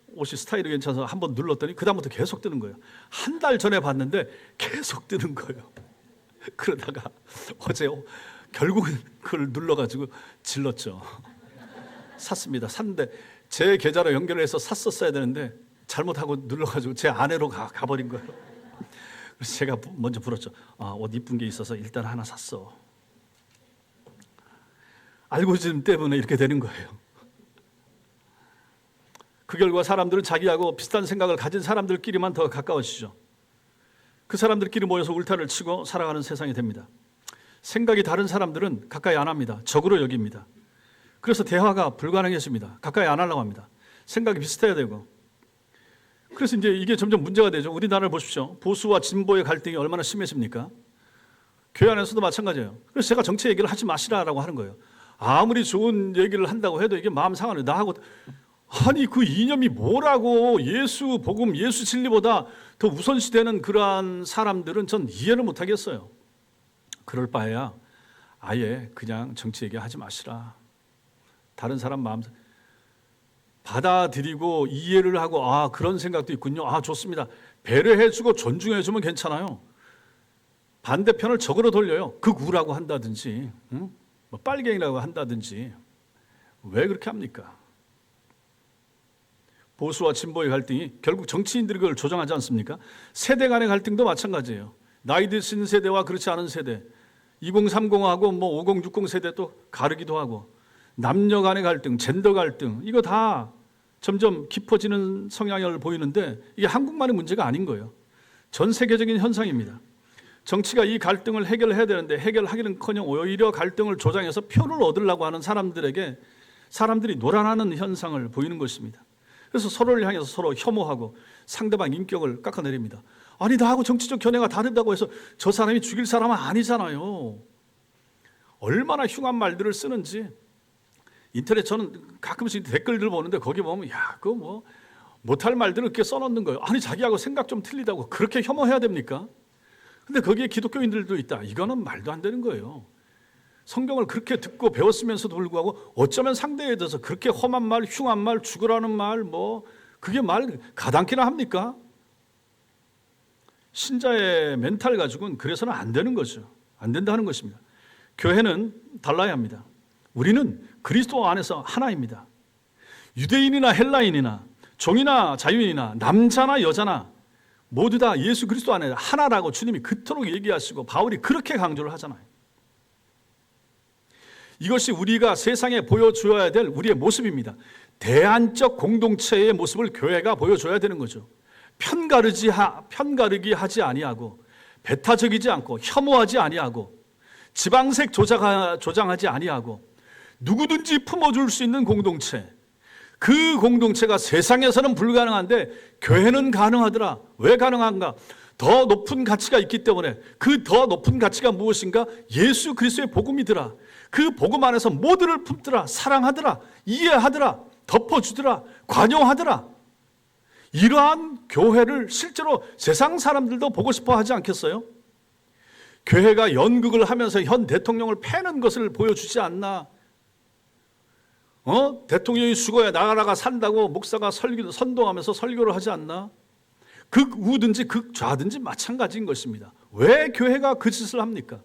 옷이 스타일이 괜찮아서 한번 눌렀더니 그 다음부터 계속 뜨는 거예요. 한 달 전에 봤는데 계속 뜨는 거예요. 그러다가 어제 결국은 그걸 눌러가지고 질렀죠. 샀습니다. 샀는데 제 계좌로 연결해서 샀었어야 되는데 잘못하고 눌러가지고 제 아내로 가버린 거예요. 그래서 제가 먼저 불었죠. 옷 이쁜 게 있어서 일단 하나 샀어. 알고리즘 때문에 이렇게 되는 거예요. 그 결과 사람들은 자기하고 비슷한 생각을 가진 사람들끼리만 더 가까워지죠. 그 사람들끼리 모여서 울타리를 치고 살아가는 세상이 됩니다. 생각이 다른 사람들은 가까이 안 합니다. 적으로 여깁니다. 그래서 대화가 불가능해집니다. 가까이 안 하려고 합니다. 생각이 비슷해야 되고. 그래서 이제 이게 점점 문제가 되죠. 우리나라를 보십시오. 보수와 진보의 갈등이 얼마나 심해집니까? 교회 안에서도 마찬가지예요. 그래서 제가 정치 얘기를 하지 마시라라고 하는 거예요. 아무리 좋은 얘기를 한다고 해도 이게 마음 상하네. 나하고 아니 그 이념이 뭐라고 예수 복음 예수 진리보다 더 우선시되는 그러한 사람들은 전 이해를 못하겠어요. 그럴 바에야 아예 그냥 정치 얘기하지 마시라. 다른 사람 마음 받아들이고 이해를 하고 그런 생각도 있군요. 좋습니다. 배려해주고 존중해주면 괜찮아요. 반대편을 적으로 돌려요. 극우라고 한다든지 뭐 빨갱이라고 한다든지 왜 그렇게 합니까? 보수와 진보의 갈등이 결국 정치인들이 그걸 조정하지 않습니까? 세대 간의 갈등도 마찬가지예요. 나이 드신 세대와 그렇지 않은 세대, 2030하고 뭐 5060 세대도 가르기도 하고 남녀 간의 갈등, 젠더 갈등 이거 다 점점 깊어지는 성향을 보이는데 이게 한국만의 문제가 아닌 거예요. 전 세계적인 현상입니다. 정치가 이 갈등을 해결해야 되는데 해결하기는커녕 오히려 갈등을 조장해서 표를 얻으려고 하는 사람들이 노란하는 현상을 보이는 것입니다. 그래서 서로를 향해서 서로 혐오하고 상대방 인격을 깎아내립니다. 아니 나하고 정치적 견해가 다르다고 해서 저 사람이 죽일 사람은 아니잖아요. 얼마나 흉한 말들을 쓰는지 인터넷 저는 가끔씩 댓글들 보는데 거기 보면 그거 뭐 못할 말들을 이렇게 써놓는 거예요. 아니 자기하고 생각 좀 틀리다고 그렇게 혐오해야 됩니까? 근데 거기에 기독교인들도 있다. 이거는 말도 안 되는 거예요. 성경을 그렇게 듣고 배웠으면서도 불구하고 어쩌면 상대에 대해서 그렇게 험한 말, 흉한 말, 죽으라는 말 그게 말 가당키나 합니까? 신자의 멘탈 가지고는 그래서는 안 되는 거죠. 안 된다는 것입니다. 교회는 달라야 합니다. 우리는 그리스도 안에서 하나입니다. 유대인이나 헬라인이나 종이나 자유인이나 남자나 여자나 모두 다 예수 그리스도 안에 하나라고 주님이 그토록 얘기하시고 바울이 그렇게 강조를 하잖아요. 이것이 우리가 세상에 보여줘야 될 우리의 모습입니다. 대안적 공동체의 모습을 교회가 보여줘야 되는 거죠. 편가르기 하지 아니하고 배타적이지 않고 혐오하지 아니하고 지방색 조장하지 아니하고 누구든지 품어줄 수 있는 공동체. 그 공동체가 세상에서는 불가능한데 교회는 가능하더라. 왜 가능한가? 더 높은 가치가 있기 때문에. 그 더 높은 가치가 무엇인가? 예수 그리스도의 복음이더라. 그 복음 안에서 모두를 품더라. 사랑하더라. 이해하더라. 덮어주더라. 관용하더라. 이러한 교회를 실제로 세상 사람들도 보고 싶어 하지 않겠어요? 교회가 연극을 하면서 현 대통령을 패는 것을 보여주지 않나? 대통령이 죽어야 나라가 산다고 목사가 선동하면서 설교를 하지 않나? 극우든지 극좌든지 마찬가지인 것입니다. 왜 교회가 그 짓을 합니까?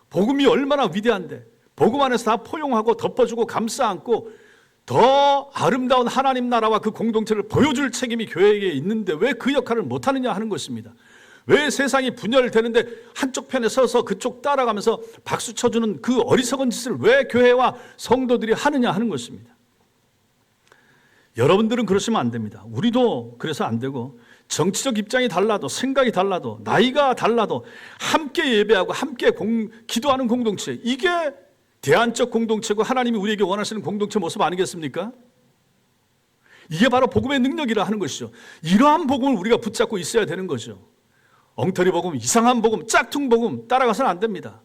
복음이 얼마나 위대한데, 복음 안에서 다 포용하고 덮어주고 감싸 안고 더 아름다운 하나님 나라와 그 공동체를 보여줄 책임이 교회에게 있는데 왜 그 역할을 못하느냐 하는 것입니다. 왜 세상이 분열되는데 한쪽 편에 서서 그쪽 따라가면서 박수 쳐주는 그 어리석은 짓을 왜 교회와 성도들이 하느냐 하는 것입니다. 여러분들은 그러시면 안 됩니다. 우리도 그래서 안 되고, 정치적 입장이 달라도, 생각이 달라도, 나이가 달라도 함께 예배하고 함께 기도하는 공동체, 이게 대안적 공동체고 하나님이 우리에게 원하시는 공동체 모습 아니겠습니까? 이게 바로 복음의 능력이라 하는 것이죠. 이러한 복음을 우리가 붙잡고 있어야 되는 거죠. 엉터리 복음, 이상한 복음, 짝퉁 복음 따라가서는 안 됩니다.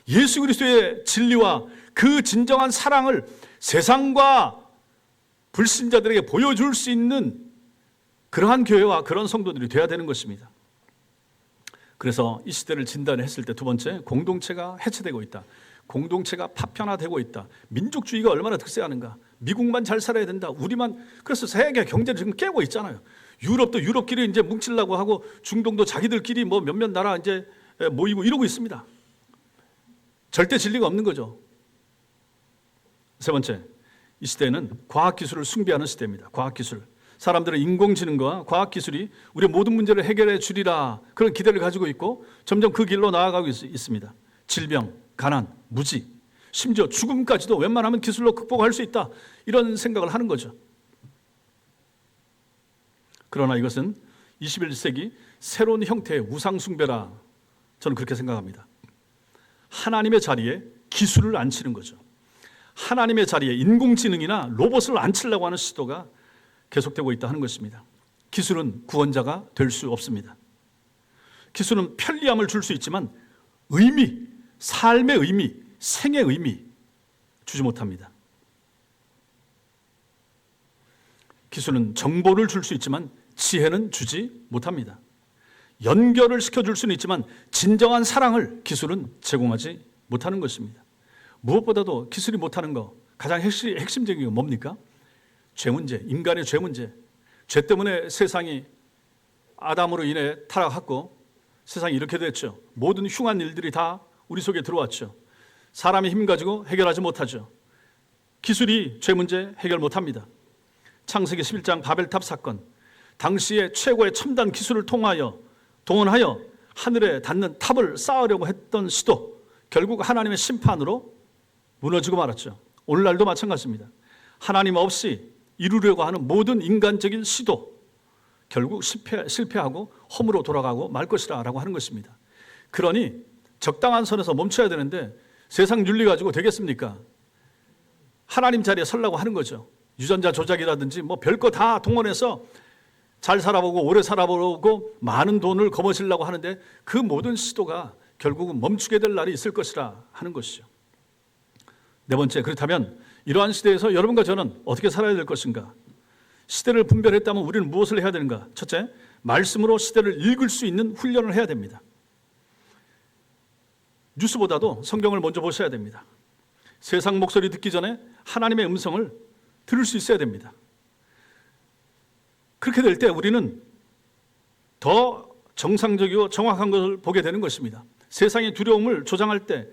예수 그리스도의 진리와 그 진정한 사랑을 세상과 불신자들에게 보여줄 수 있는 그러한 교회와 그런 성도들이 되어야 되는 것입니다. 그래서 이 시대를 진단했을 때 두 번째, 공동체가 해체되고 있다. 공동체가 파편화되고 있다. 민족주의가 얼마나 득세하는가. 미국만 잘 살아야 된다. 우리만, 그래서 세계 경제를 지금 깨고 있잖아요. 유럽도 유럽끼리 이제 뭉치려고 하고, 중동도 자기들끼리 뭐 몇몇 나라 이제 모이고 이러고 있습니다. 절대 진리가 없는 거죠. 세 번째, 이 시대는 과학기술을 숭배하는 시대입니다. 과학기술. 사람들은 인공지능과 과학기술이 우리의 모든 문제를 해결해 주리라 그런 기대를 가지고 있고 점점 그 길로 나아가고 있습니다. 질병, 가난, 무지, 심지어 죽음까지도 웬만하면 기술로 극복할 수 있다, 이런 생각을 하는 거죠. 그러나 이것은 21세기 새로운 형태의 우상숭배라 저는 그렇게 생각합니다. 하나님의 자리에 기술을 앉히는 거죠. 하나님의 자리에 인공지능이나 로봇을 앉히려고 하는 시도가 계속되고 있다 하는 것입니다. 기술은 구원자가 될 수 없습니다. 기술은 편리함을 줄 수 있지만 의미, 삶의 의미, 생의 의미 주지 못합니다. 기술은 정보를 줄 수 있지만 지혜는 주지 못합니다. 연결을 시켜줄 수는 있지만 진정한 사랑을 기술은 제공하지 못하는 것입니다. 무엇보다도 기술이 못하는 거, 가장 핵심적인 건 뭡니까? 죄 문제, 인간의 죄 문제. 죄 때문에 세상이 아담으로 인해 타락했고 세상이 이렇게 됐죠. 모든 흉한 일들이 다 우리 속에 들어왔죠. 사람의 힘 가지고 해결하지 못하죠. 기술이 죄 문제 해결 못합니다. 창세기 11장 바벨탑 사건, 당시의 최고의 첨단 기술을 동원하여 하늘에 닿는 탑을 쌓으려고 했던 시도, 결국 하나님의 심판으로 무너지고 말았죠. 오늘날도 마찬가지입니다. 하나님 없이 이루려고 하는 모든 인간적인 시도, 결국 실패하고 험으로 돌아가고 말 것이라 라고 하는 것입니다. 그러니 적당한 선에서 멈춰야 되는데 세상 윤리 가지고 되겠습니까? 하나님 자리에 서려고 하는 거죠. 유전자 조작이라든지 뭐 별거 다 동원해서 잘 살아보고 오래 살아보고 많은 돈을 거머쥐려고 하는데 그 모든 시도가 결국은 멈추게 될 날이 있을 것이라 하는 것이죠. 네 번째, 그렇다면 이러한 시대에서 여러분과 저는 어떻게 살아야 될 것인가? 시대를 분별했다면 우리는 무엇을 해야 되는가? 첫째, 말씀으로 시대를 읽을 수 있는 훈련을 해야 됩니다. 뉴스보다도 성경을 먼저 보셔야 됩니다. 세상 목소리 듣기 전에 하나님의 음성을 들을 수 있어야 됩니다. 그렇게 될 때 우리는 더 정상적이고 정확한 것을 보게 되는 것입니다. 세상의 두려움을 조장할 때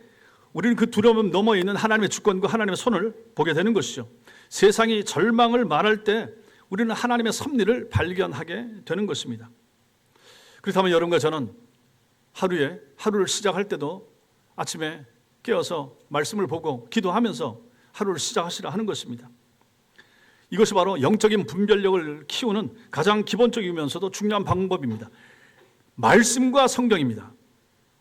우리는 그 두려움 너머에 있는 하나님의 주권과 하나님의 손을 보게 되는 것이죠. 세상이 절망을 말할 때 우리는 하나님의 섭리를 발견하게 되는 것입니다. 그렇다면 여러분과 저는 하루를 시작할 때도 아침에 깨어서 말씀을 보고 기도하면서 하루를 시작하시라 하는 것입니다. 이것이 바로 영적인 분별력을 키우는 가장 기본적이면서도 중요한 방법입니다. 말씀과 성경입니다.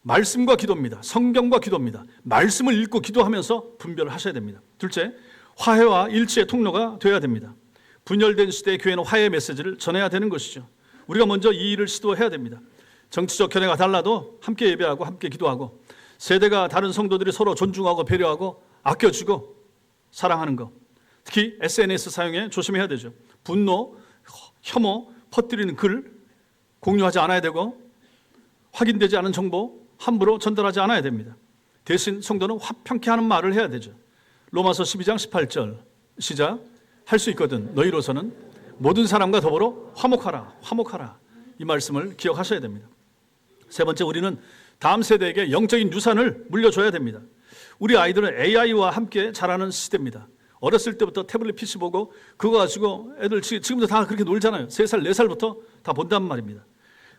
말씀과 기도입니다. 성경과 기도입니다. 말씀을 읽고 기도하면서 분별을 하셔야 됩니다. 둘째, 화해와 일치의 통로가 되어야 됩니다. 분열된 시대의 교회는 화해의 메시지를 전해야 되는 것이죠. 우리가 먼저 이 일을 시도해야 됩니다. 정치적 견해가 달라도 함께 예배하고 함께 기도하고, 세대가 다른 성도들이 서로 존중하고 배려하고 아껴주고 사랑하는 것, 특히 SNS 사용에 조심해야 되죠. 분노, 혐오, 퍼뜨리는 글 공유하지 않아야 되고, 확인되지 않은 정보 함부로 전달하지 않아야 됩니다. 대신 성도는 화평케 하는 말을 해야 되죠. 로마서 12장 18절 시작. 할 수 있거든 너희로서는 모든 사람과 더불어 화목하라. 화목하라. 이 말씀을 기억하셔야 됩니다. 세 번째, 우리는 다음 세대에게 영적인 유산을 물려줘야 됩니다. 우리 아이들은 AI와 함께 자라는 시대입니다. 어렸을 때부터 태블릿 PC 보고 그거 가지고 애들 지금도 다 그렇게 놀잖아요. 3살, 4살부터 다 본단 말입니다.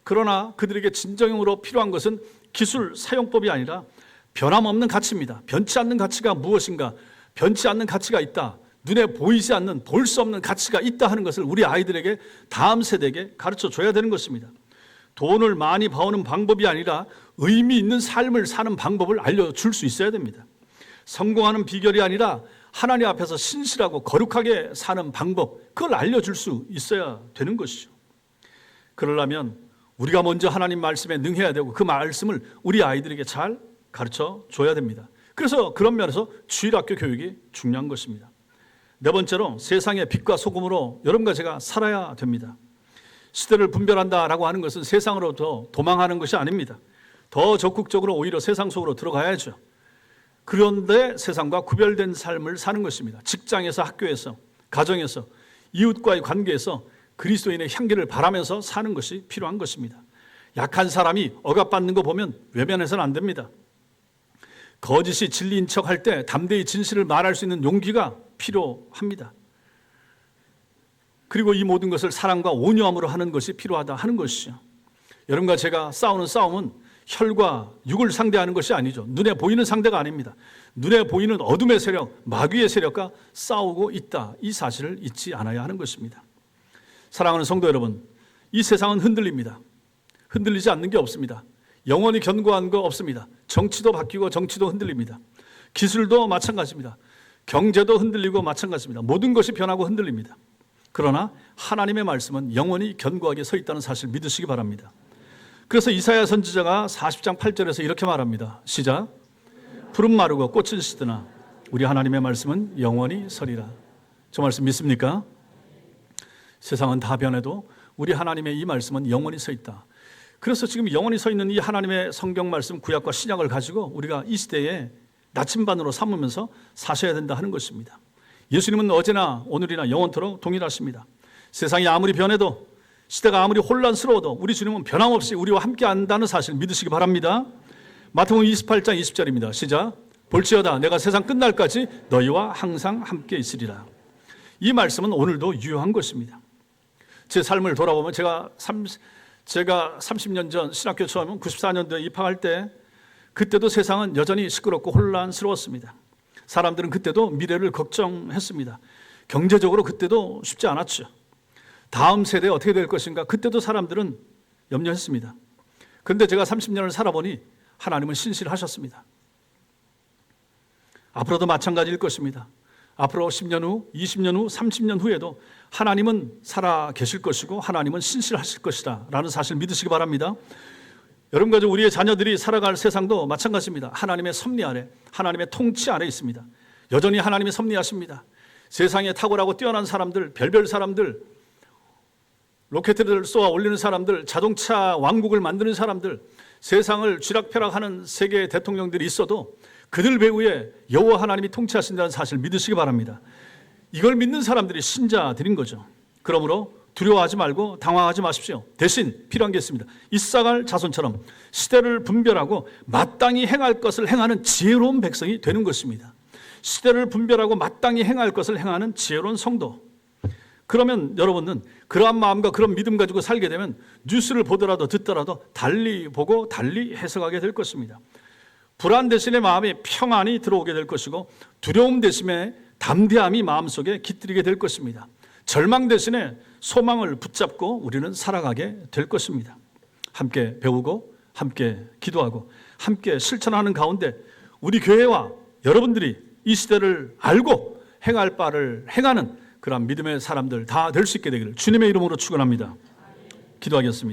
그러나 그들에게 진정으로 필요한 것은 기술 사용법이 아니라 변함없는 가치입니다. 변치 않는 가치가 무엇인가? 변치 않는 가치가 있다. 눈에 보이지 않는, 볼 수 없는 가치가 있다 하는 것을 우리 아이들에게, 다음 세대에게 가르쳐 줘야 되는 것입니다. 돈을 많이 버는 방법이 아니라 의미 있는 삶을 사는 방법을 알려줄 수 있어야 됩니다. 성공하는 비결이 아니라 하나님 앞에서 신실하고 거룩하게 사는 방법, 그걸 알려줄 수 있어야 되는 것이죠. 그러려면 우리가 먼저 하나님 말씀에 능해야 되고 그 말씀을 우리 아이들에게 잘 가르쳐 줘야 됩니다. 그래서 그런 면에서 주일학교 교육이 중요한 것입니다. 네 번째로, 세상의 빛과 소금으로 여러분과 제가 살아야 됩니다. 시대를 분별한다라고 하는 것은 세상으로부터 도망하는 것이 아닙니다. 더 적극적으로 오히려 세상 속으로 들어가야죠. 그런데 세상과 구별된 삶을 사는 것입니다. 직장에서, 학교에서, 가정에서, 이웃과의 관계에서 그리스도인의 향기를 바라면서 사는 것이 필요한 것입니다. 약한 사람이 억압받는 거 보면 외면해서는 안 됩니다. 거짓이 진리인 척할 때 담대히 진실을 말할 수 있는 용기가 필요합니다. 그리고 이 모든 것을 사랑과 온유함으로 하는 것이 필요하다 하는 것이죠. 여러분과 제가 싸우는 싸움은 혈과 육을 상대하는 것이 아니죠. 눈에 보이는 상대가 아닙니다. 눈에 보이는 어둠의 세력, 마귀의 세력과 싸우고 있다. 이 사실을 잊지 않아야 하는 것입니다. 사랑하는 성도 여러분, 이 세상은 흔들립니다. 흔들리지 않는 게 없습니다. 영원히 견고한 거 없습니다. 정치도 바뀌고 정치도 흔들립니다. 기술도 마찬가지입니다. 경제도 흔들리고 마찬가지입니다. 모든 것이 변하고 흔들립니다. 그러나 하나님의 말씀은 영원히 견고하게 서 있다는 사실 믿으시기 바랍니다. 그래서 이사야 선지자가 40장 8절에서 이렇게 말합니다. 시작. 푸른 마르고 꽃은 시드나 우리 하나님의 말씀은 영원히 서리라. 저 말씀 믿습니까? 세상은 다 변해도 우리 하나님의 이 말씀은 영원히 서 있다. 그래서 지금 영원히 서 있는 이 하나님의 성경 말씀, 구약과 신약을 가지고 우리가 이 시대에 나침반으로 삼으면서 사셔야 된다 하는 것입니다. 예수님은 어제나 오늘이나 영원토록 동일하십니다. 세상이 아무리 변해도, 시대가 아무리 혼란스러워도 우리 주님은 변함없이 우리와 함께 한다는 사실 믿으시기 바랍니다. 마태복음 28장 20절입니다. 시작. 볼지어다 내가 세상 끝날까지 너희와 항상 함께 있으리라. 이 말씀은 오늘도 유효한 것입니다. 제 삶을 돌아보면 제가 30년 전 신학교 처음 94년도에 입학할 때, 그때도 세상은 여전히 시끄럽고 혼란스러웠습니다. 사람들은 그때도 미래를 걱정했습니다. 경제적으로 그때도 쉽지 않았죠. 다음 세대에 어떻게 될 것인가, 그때도 사람들은 염려했습니다. 그런데 제가 30년을 살아보니 하나님은 신실하셨습니다. 앞으로도 마찬가지일 것입니다. 앞으로 10년 후, 20년 후, 30년 후에도 하나님은 살아 계실 것이고 하나님은 신실하실 것이다 라는 사실 믿으시기 바랍니다. 여러분과 우리의 자녀들이 살아갈 세상도 마찬가지입니다. 하나님의 섭리 아래, 하나님의 통치 아래 있습니다. 여전히 하나님이 섭리하십니다. 세상에 탁월하고 뛰어난 사람들, 별별 사람들, 로켓을 쏘아 올리는 사람들, 자동차 왕국을 만드는 사람들, 세상을 쥐락펴락하는 세계 대통령들이 있어도 그들 배후에 여호와 하나님이 통치하신다는 사실 믿으시기 바랍니다. 이걸 믿는 사람들이 신자들인 거죠. 그러므로 두려워하지 말고 당황하지 마십시오. 대신 필요한 게 있습니다. 이사갈 자손처럼 시대를 분별하고 마땅히 행할 것을 행하는 지혜로운 백성이 되는 것입니다. 시대를 분별하고 마땅히 행할 것을 행하는 지혜로운 성도. 그러면 여러분은 그러한 마음과 그런 믿음 가지고 살게 되면 뉴스를 보더라도 듣더라도 달리 보고 달리 해석하게 될 것입니다. 불안 대신에 마음에 평안이 들어오게 될 것이고, 두려움 대신에 담대함이 마음속에 깃들이게 될 것입니다. 절망 대신에 소망을 붙잡고 우리는 살아가게 될 것입니다. 함께 배우고 함께 기도하고 함께 실천하는 가운데 우리 교회와 여러분들이 이 시대를 알고 행할 바를 행하는 그런 믿음의 사람들 다 될 수 있게 되기를 주님의 이름으로 축원합니다. 기도하겠습니다.